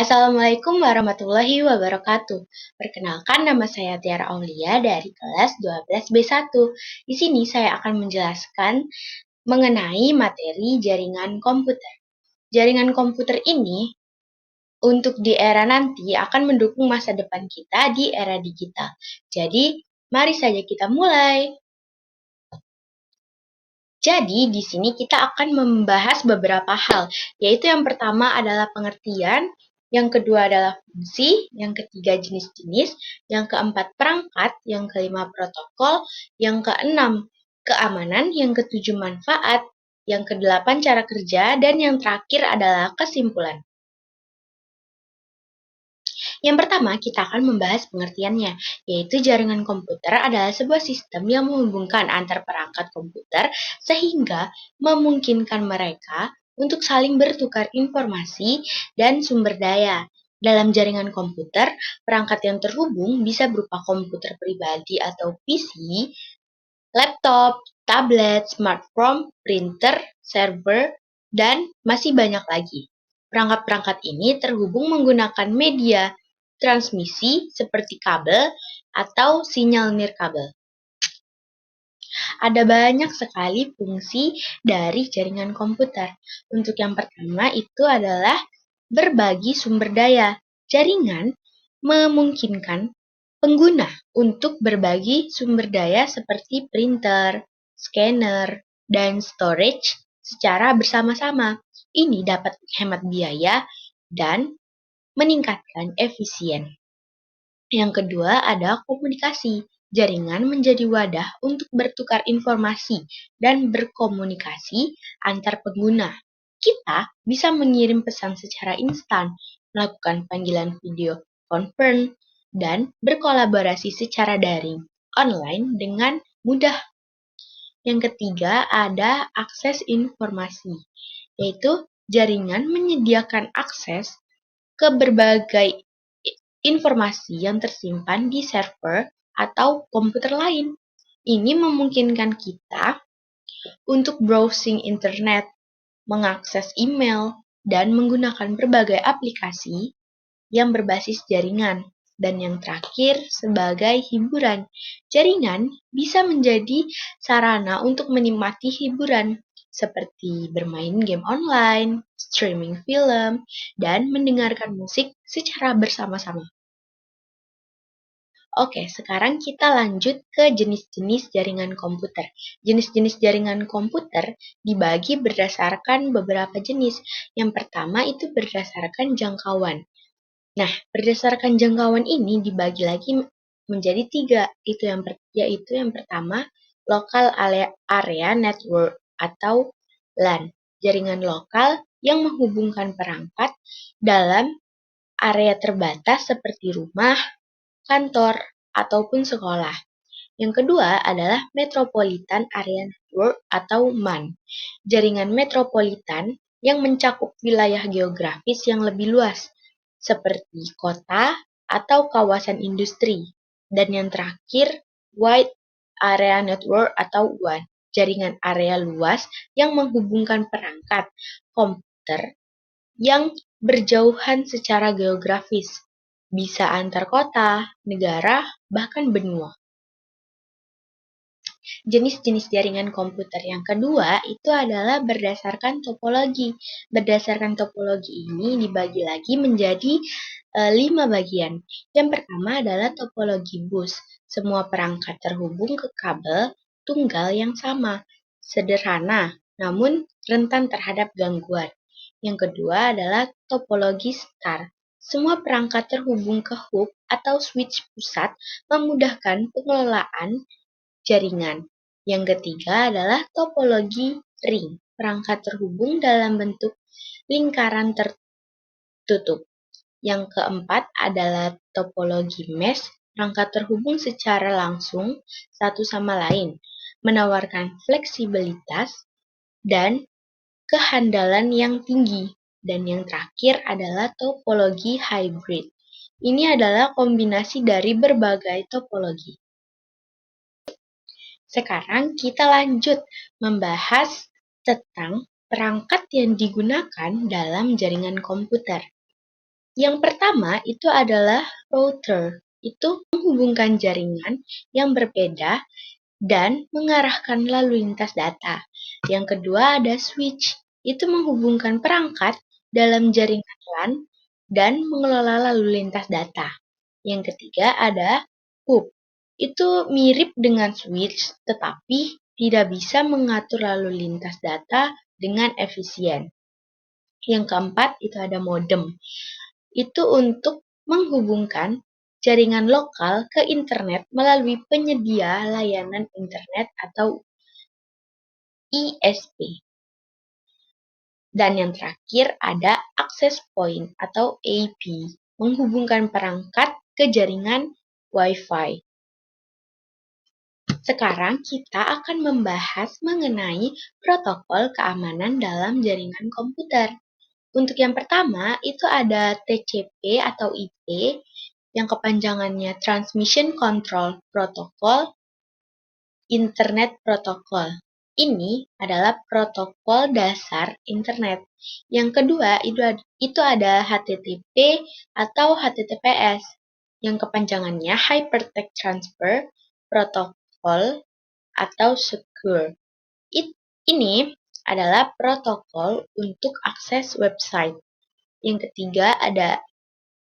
Assalamualaikum warahmatullahi wabarakatuh. Perkenalkan, nama saya Tiara Aulia dari kelas 12B1. Di sini saya akan menjelaskan mengenai materi jaringan komputer. Jaringan komputer ini untuk di era nanti akan mendukung masa depan kita di era digital. Jadi, mari saja kita mulai. Jadi, di sini kita akan membahas beberapa hal, yaitu yang pertama adalah pengertian, yang kedua adalah fungsi, yang ketiga jenis-jenis, yang keempat perangkat, yang kelima protokol, yang keenam keamanan, yang ketujuh manfaat, yang kedelapan cara kerja, dan yang terakhir adalah kesimpulan. Yang pertama, kita akan membahas pengertiannya, yaitu jaringan komputer adalah sebuah sistem yang menghubungkan antar perangkat komputer sehingga memungkinkan mereka untuk saling bertukar informasi dan sumber daya. Dalam jaringan komputer, perangkat yang terhubung bisa berupa komputer pribadi atau PC, laptop, tablet, smartphone, printer, server, dan masih banyak lagi. Perangkat-perangkat ini terhubung menggunakan media transmisi seperti kabel atau sinyal nirkabel. Ada banyak sekali fungsi dari jaringan komputer. Untuk yang pertama itu adalah berbagi sumber daya. Jaringan memungkinkan pengguna untuk berbagi sumber daya seperti printer, scanner, dan storage secara bersama-sama. Ini dapat menghemat biaya dan meningkatkan efisien. Yang kedua ada komunikasi. Jaringan menjadi wadah untuk bertukar informasi dan berkomunikasi antar pengguna. Kita bisa mengirim pesan secara instan, melakukan panggilan video conference, dan berkolaborasi secara daring online dengan mudah. Yang ketiga ada akses informasi, yaitu jaringan menyediakan akses ke berbagai informasi yang tersimpan di server atau komputer lain. Ini memungkinkan kita untuk browsing internet, mengakses email, dan menggunakan berbagai aplikasi yang berbasis jaringan. Dan yang terakhir, sebagai hiburan, jaringan bisa menjadi sarana untuk menikmati hiburan, seperti bermain game online, streaming film, dan mendengarkan musik secara bersama-sama. Oke, sekarang kita lanjut ke jenis-jenis jaringan komputer. Jenis-jenis jaringan komputer dibagi berdasarkan beberapa jenis. Yang pertama itu berdasarkan jangkauan. Nah, berdasarkan jangkauan ini dibagi lagi menjadi tiga. Yaitu yang pertama, Local Area Network atau LAN. Jaringan lokal yang menghubungkan perangkat dalam area terbatas seperti rumah, kantor, ataupun sekolah. Yang kedua adalah Metropolitan Area Network atau MAN. Jaringan metropolitan yang mencakup wilayah geografis yang lebih luas, seperti kota atau kawasan industri. Dan yang terakhir, Wide Area Network atau WAN. Jaringan area luas yang menghubungkan perangkat komputer yang berjauhan secara geografis, bisa antar kota, negara, bahkan benua. Jenis-jenis jaringan komputer yang kedua itu adalah berdasarkan topologi. Berdasarkan topologi ini dibagi lagi menjadi 5 bagian. Yang pertama adalah topologi bus. Semua perangkat terhubung ke kabel tunggal yang sama, sederhana, namun rentan terhadap gangguan. Yang kedua adalah topologi star. Semua perangkat terhubung ke hub atau switch pusat memudahkan pengelolaan jaringan. Yang ketiga adalah topologi ring. Perangkat terhubung dalam bentuk lingkaran tertutup. Yang keempat adalah topologi mesh. Perangkat terhubung secara langsung satu sama lain, menawarkan fleksibilitas dan kehandalan yang tinggi. Dan yang terakhir adalah topologi hybrid. Ini adalah kombinasi dari berbagai topologi. Sekarang kita lanjut membahas tentang perangkat yang digunakan dalam jaringan komputer. Yang pertama itu adalah router. Itu menghubungkan jaringan yang berbeda dan mengarahkan lalu lintas data. Yang kedua ada switch. Itu menghubungkan perangkat dalam jaringan LAN dan mengelola lalu lintas data. Yang ketiga ada hub. Itu mirip dengan switch tetapi tidak bisa mengatur lalu lintas data dengan efisien. Yang keempat itu ada modem. Itu untuk menghubungkan jaringan lokal ke internet melalui penyedia layanan internet atau ISP. Dan yang terakhir ada access point atau AP, menghubungkan perangkat ke jaringan Wi-Fi. Sekarang kita akan membahas mengenai protokol keamanan dalam jaringan komputer. Untuk yang pertama, itu ada TCP atau IP, yang kepanjangannya Transmission Control Protocol, Internet Protocol. Ini adalah protokol dasar internet. Yang kedua, itu ada HTTP atau HTTPS, yang kepanjangannya Hypertext Transfer Protocol atau Secure. Ini adalah protokol untuk akses website. Yang ketiga ada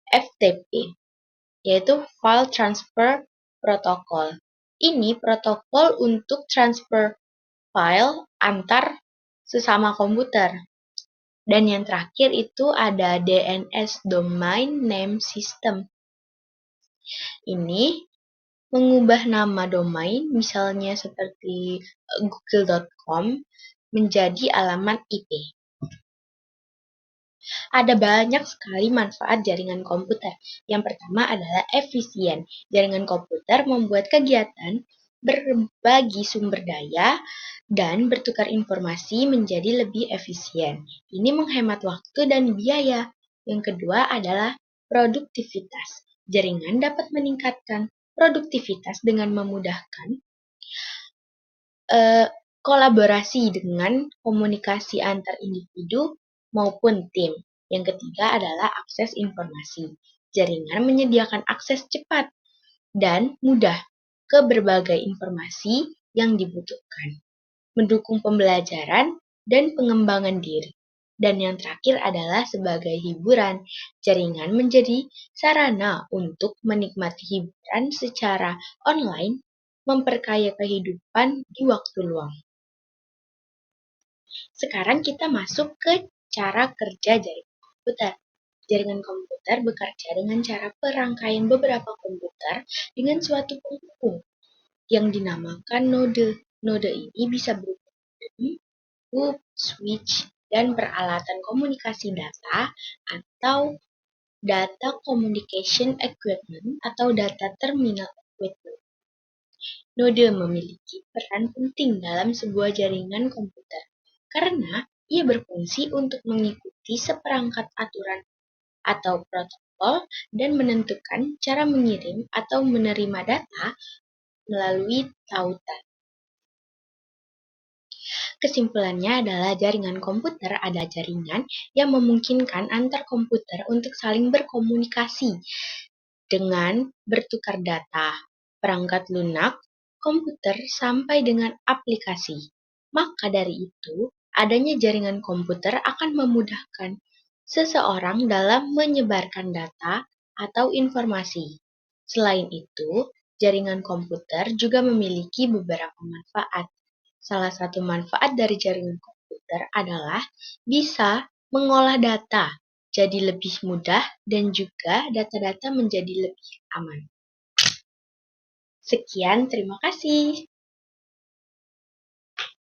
FTP, yaitu File Transfer Protocol. Ini protokol untuk transfer file antar sesama komputer. Dan yang terakhir itu ada DNS, Domain Name System. Ini mengubah nama domain, misalnya seperti google.com, menjadi alamat IP. Ada banyak sekali manfaat jaringan komputer. Yang pertama adalah efisien. Jaringan komputer membuat kegiatan berbagi sumber daya dan bertukar informasi menjadi lebih efisien. Ini menghemat waktu dan biaya. Yang kedua adalah produktivitas. Jaringan dapat meningkatkan produktivitas dengan memudahkan kolaborasi dengan komunikasi antar individu maupun tim. Yang ketiga adalah akses informasi. Jaringan menyediakan akses cepat dan mudah ke berbagai informasi yang dibutuhkan, mendukung pembelajaran dan pengembangan diri. Dan yang terakhir adalah sebagai hiburan. Jaringan menjadi sarana untuk menikmati hiburan secara online, memperkaya kehidupan di waktu luang. Sekarang kita masuk ke cara kerja jaringan komputer. Jaringan komputer bekerja dengan cara perangkaian beberapa komputer dengan suatu penghubung yang dinamakan node. Node ini bisa berupa hub, switch, dan peralatan komunikasi data atau data communication equipment atau data terminal equipment. Node memiliki peran penting dalam sebuah jaringan komputer karena ia berfungsi untuk mengikuti seperangkat aturan atau protokol dan menentukan cara mengirim atau menerima data melalui tautan. Kesimpulannya adalah jaringan komputer adalah jaringan yang memungkinkan antar komputer untuk saling berkomunikasi dengan bertukar data, perangkat lunak, komputer sampai dengan aplikasi. Maka dari itu, adanya jaringan komputer akan memudahkan seseorang dalam menyebarkan data atau informasi. Selain itu, jaringan komputer juga memiliki beberapa manfaat. Salah satu manfaat dari jaringan komputer adalah bisa mengolah data jadi lebih mudah dan juga data-data menjadi lebih aman. Sekian, terima kasih.